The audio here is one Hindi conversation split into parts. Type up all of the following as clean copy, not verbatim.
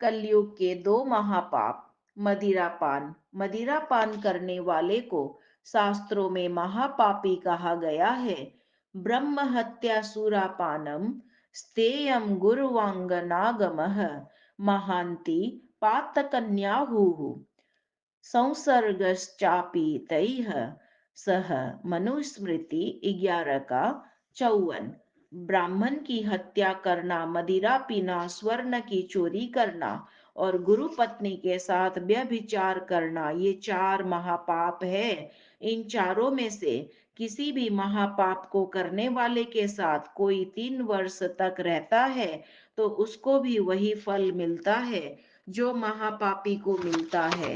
कलयुग के दो महापाप। मदिरापान। मदिरापान करने वाले को शास्त्रों में महापापी कहा गया है। ब्रह्म हत्या सुरापानम स्तेयम गुरुवांगनागमः महांति पातकन्याहुः संसर्गश्चापि तैः सह मनुस्मृति 11 का 54। ब्राह्मण की हत्या करना, मदिरा पीना, स्वर्ण की चोरी करना और गुरु पत्नी के साथ व्यभिचार करना, ये चार महापाप है। इन चारों में से किसी भी महापाप को करने वाले के साथ कोई 3 वर्ष तक रहता है तो उसको भी वही फल मिलता है जो महापापी को मिलता है।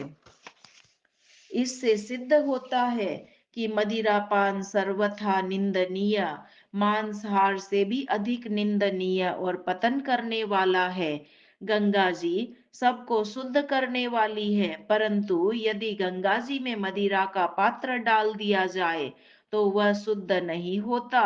इससे सिद्ध होता है कि मदिरापान सर्वथा निंदनीय, मांसाहार से भी अधिक निंदनीय और पतन करने वाला है। गंगा जी सबको शुद्ध करने वाली है, परंतु यदि गंगा जी में मदिरा का पात्र डाल दिया जाए तो वह शुद्ध नहीं होता।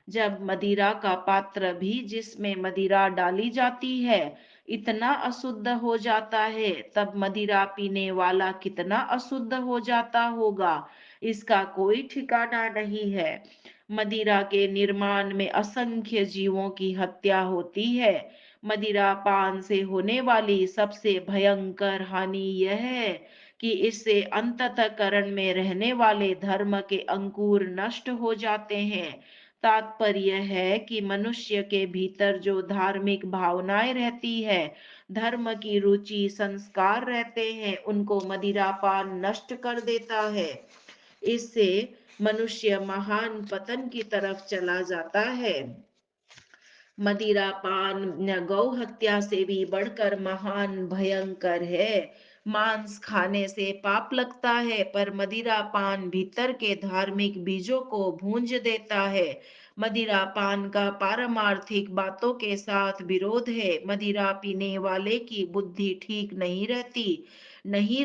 जब मदिरा का पात्र भी जिसमें मदिरा डाली जाती है इतना अशुद्ध हो जाता है, तब मदिरा पीने वाला कितना अशुद्ध हो जाता होगा, इसका कोई ठिकाना नहीं है। मदिरा के निर्माण में असंख्य जीवों की हत्या होती है। मदिरा पान से होने वाली सबसे भयंकर हानि यह है कि इससे अंतःकरण में रहने वाले धर्म के अंकुर नष्ट हो जाते हैं। तात्पर्य है कि मनुष्य के भीतर जो धार्मिक भावनाएं रहती है, धर्म की रुचि, संस्कार रहते हैं, उनको मदिरापान नष्ट कर देता है। इससे मनुष्य महान पतन की तरफ चला जाता है। मदिरापान गौ हत्या से भी बढ़कर महान भयंकर है। मांस खाने से पाप लगता है, पर मदिरापान भीतर के धार्मिक बीजों को भूंज देता है। मदिरापान का पारमार्थिक बातों के साथ विरोध है। मदिरा पीने वाले की बुद्धि ठीक नहीं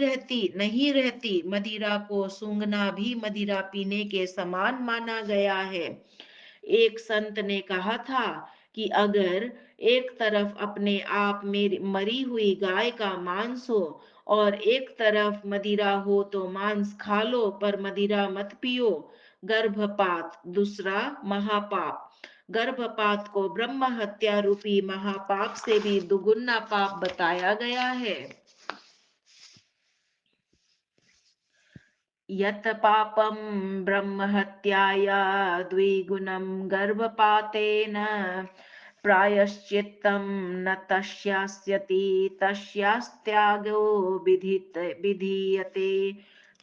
रहती। मदिरा को सूंघना भी मदिरा पीने के समान माना गया है। एक संत ने कहा था कि अगर एक तरफ अपने आप में मरी हुई गाय का मांस हो और एक तरफ मदिरा हो तो मांस खा लो, पर मदिरा मत पियो। गर्भपात दूसरा महापाप। गर्भपात को ब्रह्म हत्या रूपी महापाप से भी दुगुना पाप बताया गया है। यत् पापं ब्रह्महत्याया द्विगुणं गर्भपातेन प्रायश्चित्तं न तस्यास्यति तस्यास्त्यागो विधीयते।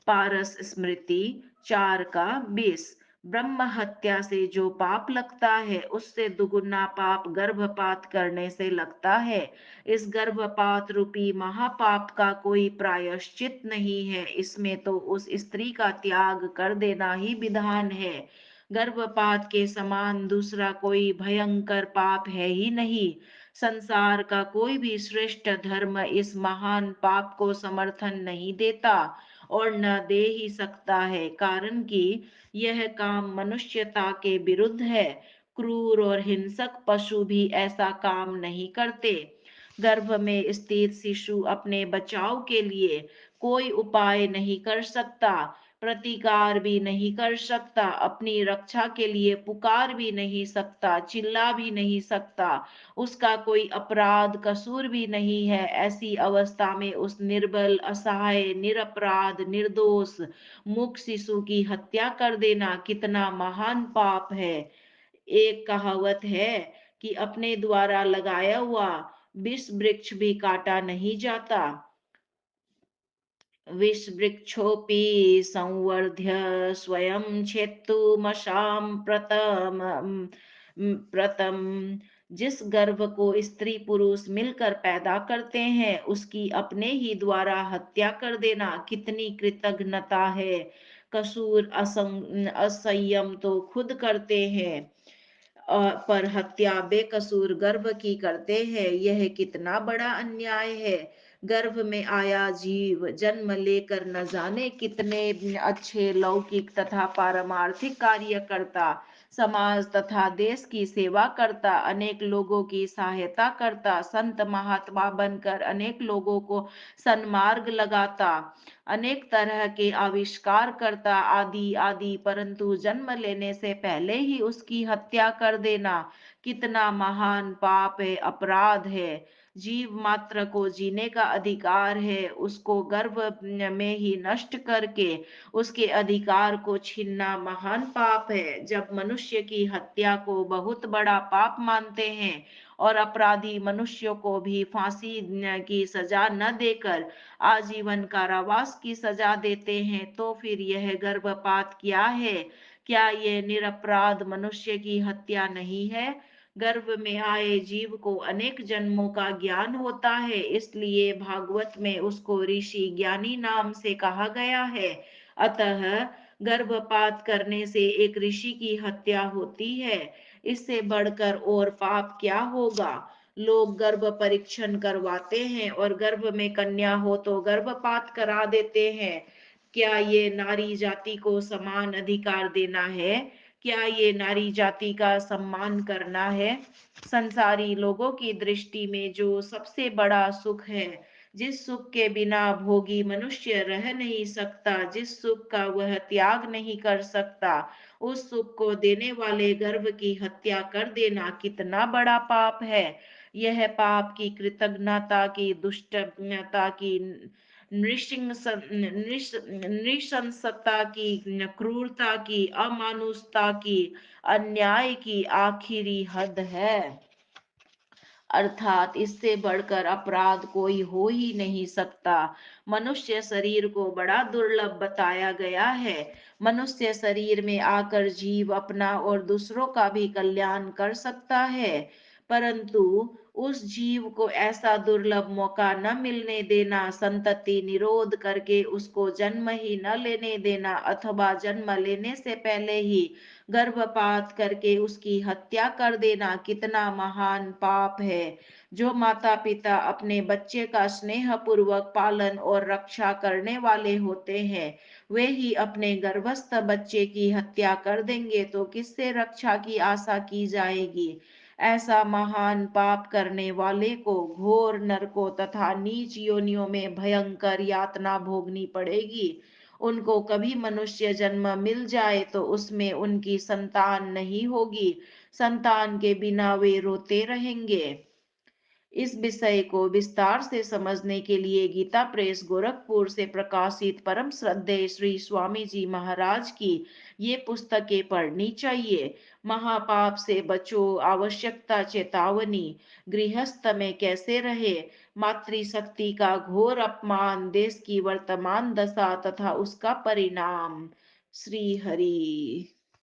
पारस स्मृति 4 का 20। ब्रह्म हत्या से जो पाप लगता है उससे दुगुना पाप गर्भपात करने से लगता है। इस गर्भपात रूपी महापाप का कोई प्रायश्चित नहीं है, इसमें तो उस स्त्री का त्याग कर देना ही विधान है। गर्भपात के समान दूसरा कोई भयंकर पाप है ही नहीं। संसार का कोई भी श्रेष्ठ धर्म इस महान पाप को समर्थन नहीं देता और न दे ही सकता है, कारण कि यह काम मनुष्यता के विरुद्ध है। क्रूर और हिंसक पशु भी ऐसा काम नहीं करते। गर्भ में स्थित शिशु अपने बचाव के लिए कोई उपाय नहीं कर सकता, प्रतिकार भी नहीं कर सकता, अपनी रक्षा के लिए पुकार भी नहीं सकता, चिल्ला भी नहीं सकता। उसका कोई अपराध कसूर भी नहीं है। ऐसी अवस्था में उस निर्बल, असहाय, निरपराध, निर्दोष मूक शिशु की हत्या कर देना कितना महान पाप है। एक कहावत है कि अपने द्वारा लगाया हुआ विष वृक्ष भी काटा नहीं जाता। विष वृक्षोपि संवर्ध्य स्वयं छेत्तुमशां प्रतम। जिस गर्भ को स्त्री पुरुष मिलकर पैदा करते हैं उसकी अपने ही द्वारा हत्या कर देना कितनी कृतघ्नता है। कसूर असंयम तो खुद करते हैं, पर हत्या बेकसूर गर्भ की करते हैं। यह कितना बड़ा अन्याय है। गर्भ में आया जीव जन्म लेकर न जाने कितने अच्छे लौकिक तथा पारमार्थिक कार्य करता, समाज तथा देश की सेवा करता, अनेक लोगों की सहायता करता, संत महात्मा बनकर अनेक लोगों को सन्मार्ग लगाता, अनेक तरह के आविष्कार करता, आदि आदि। परंतु जन्म लेने से पहले ही उसकी हत्या कर देना कितना महान पाप है, अपराध है। जीव मात्र को जीने का अधिकार है, उसको गर्भ में ही नष्ट करके उसके अधिकार को छीनना महान पाप है। जब मनुष्य की हत्या को बहुत बड़ा पाप मानते हैं और अपराधी मनुष्यों को भी फांसी की सजा न देकर आजीवन कारावास की सजा देते हैं, तो फिर यह गर्भपात क्या है? क्या ये निरपराध मनुष्य की हत्या नहीं है? गर्भ में आए जीव को अनेक जन्मों का ज्ञान होता है, इसलिए भागवत में उसको ऋषि ज्ञानी नाम से कहा गया है। अतः गर्भपात करने से एक ऋषि की हत्या होती है, इससे बढ़कर और पाप क्या होगा? लोग गर्भ परीक्षण करवाते हैं और गर्भ में कन्या हो तो गर्भपात करा देते हैं। क्या ये नारी जाति को समान अधिकार देना है? क्या ये नारी जाति का सम्मान करना है? संसारी लोगों की दृष्टि में जो सबसे बड़ा सुख है, जिस सुख के बिना भोगी मनुष्य रह नहीं सकता, जिस सुख का वह त्याग नहीं कर सकता, उस सुख को देने वाले गर्भ की हत्या कर देना कितना बड़ा पाप है। यह पाप की कृतज्ञता की, दुष्टता की, नृशंसता की, क्रूरता की, अमानुषता की, अन्याय की आखिरी हद है। अर्थात इससे बढ़कर अपराध कोई हो ही नहीं सकता। मनुष्य शरीर को बड़ा दुर्लभ बताया गया है। मनुष्य शरीर में आकर जीव अपना और दूसरों का भी कल्याण कर सकता है, परंतु उस जीव को ऐसा दुर्लभ मौका न मिलने देना, संतति निरोध करके उसको जन्म ही न लेने देना, अथवा जन्म लेने से पहले ही गर्भपात करके उसकी हत्या कर देना कितना महान पाप है। जो माता पिता अपने बच्चे का स्नेह पूर्वक पालन और रक्षा करने वाले होते हैं, वे ही अपने गर्भस्थ बच्चे की हत्या कर देंगे तो किससे रक्षा की आशा की जाएगी? ऐसा महान पाप करने वाले को घोर नरकों तथा नीच योनियों में भयंकर यातना भोगनी पड़ेगी। उनको कभी मनुष्य जन्म मिल जाए तो उसमें उनकी संतान नहीं होगी, संतान के बिना वे रोते रहेंगे। इस विषय को विस्तार से समझने के लिए गीता प्रेस गोरखपुर से प्रकाशित परम श्रद्धेय श्री स्वामी जी महाराज की ये पुस्तकें पढ़नी चाहिए। महापाप से बचो, आवश्यकता चेतावनी, गृहस्थ में कैसे रहे, मातृशक्ति का घोर अपमान, देश की वर्तमान दशा तथा उसका परिणाम। श्री हरि।